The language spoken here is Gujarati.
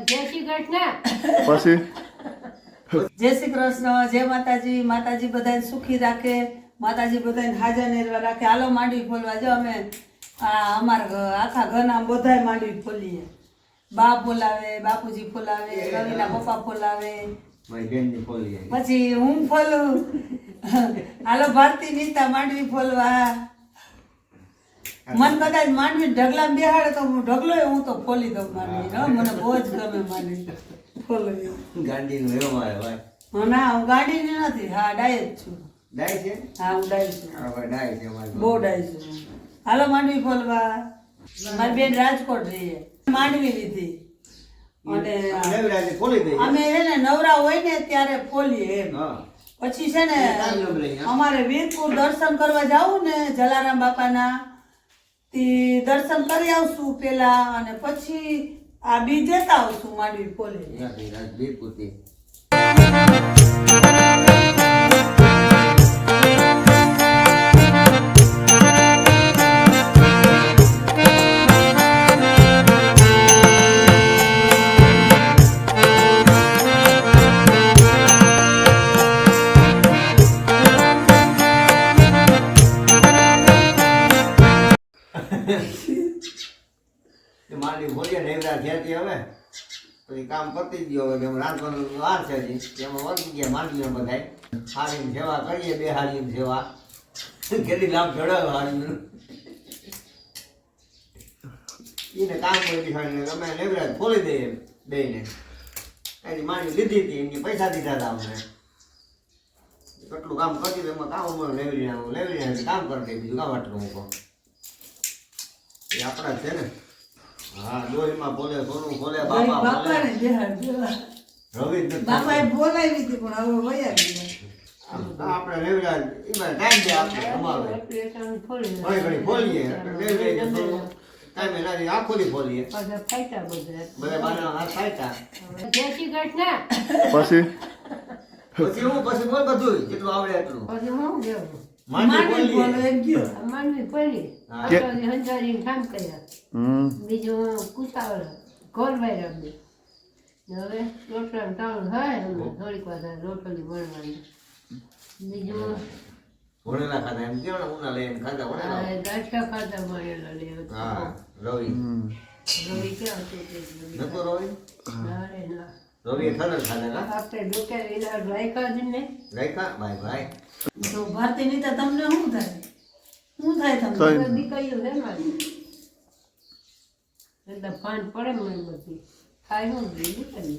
જય શ્રી કૃષ્ણ. પછી જય શ્રી કૃષ્ણ, જય માતાજી. માતાજી બધાને સુખી રાખે, માતાજી બધાને હાજર નિર્વા રાખે. હાલો માંડવી ફોલવા. જો અમે અમારા આખા ઘરના બધાય માંડવી ફોલીએ. બા ફોલાવે, બાપુજી ફોલાવે, રવિના પપ્પા ફોલાવે, પછી હું ફોલું. હાલો ભારતી નીતા માંડવી ફોલવા. મન કદાચ માંડવી ઢગલા બેહાડે તો હું ઢગલો હું તો ફોલી દઉં માંડવી. મને બહુ જ ગમે માંડવી ફોલવી. ગાંડીનું એવો મારે ભાઈ. ના હું ગાડીની નથી. હા ડાય જ છું. ડાય છે? હા હું ડાય છું. હા ભાઈ ડાય છે અમારે. બહુ ડાય છું. હાલો માંડવી ફોલવા. મારી બેન રાજકોટ રહીએ, માંડવી લીધી અને લેવરાજે ખોલી દઈએ. અમે છે ને નવરા હોય ને ત્યારે ફોલીએ એમ. હા. પછી છે ને અમારે વીરપુર દર્શન કરવા જાવું ને જલારામ બાપાના, તે દર્શન કરી આવશું પેલા અને પછી આ બી દેતા આવશું માંડવી ફોલી. વીરપુરથી માંડવી બોલીએ નેવરા થયાથી હવે પછી કામ પતી ગયો. હવે એમ રાંધવાનું વાર છે હજી. એમાં વળગી ગયા માંડવીઓ બધાય. હારીની સેવા કરીએ, બે હારીની સેવા. કેટલી લાભ જોડાવે હારીનું. એને કામ કરી દીખાડીને અમે નેવરા ખોલી દઈએ બેને. એની માંડવી લીધી હતી, એની પૈસા દીધા હતા અમને. કેટલું કામ કરી દે એમાં કામ અમારું લેવરી કામ કરી દે. બીજું કામ આટલું મૂકો એ આપણા જ છે ને. હા ડોહીમાં બોલે, સોનું બોલે, બાપા બોલે. બાપાને બેહાડજો. રવિ જ નથી. બાપાએ બોલાવી હતી પણ હવે વયા ગયા. આપણે લેવડા એમાં ટાઈમ દે આપણે અમારે ઘણી ઘણી ખોલીએ લેવડે ટાઈમે નાની આખોલી ખોલીએ બધા બાના હાથ ફાયતા. જય શ્રી કૃષ્ણ. પછી પછી હું પછી બોલ બધું જેટલું આવડે એટલું પછી હું દેવું માંડવી માંડવી બોલીએ. બોલો એમ કયો. માંડવી પડી હંજારીને કામ કર્યા. બીજું કુસાવર ઘર બહાર આપી. હવે રોટલાનું ટાણું થાય અમે થોડીક વાર રોટલી વણવાની. બીજું ભણેલા ખાધા એમ કેવો ને ઉના લઈને ખાધા ભણેલા. ગાંઠિયા ખાતા મળેલા લે. હા રવિ રવિ ક્યાં હતું તે નતો રવિ અરે ના રવિએ ખરેખર ખાધા કા આપણે ડોક્ટર ઈલાજ રાખ્યા જ ને. રાખ્યા ભાઈ ભાઈ. તો ભારતી નીતા તમને શું થાય? શું થાય તમને? કઈ દીકરીઓ છે મારી એટલે ફાન પડે મને બધી ખાય હું દીકરી.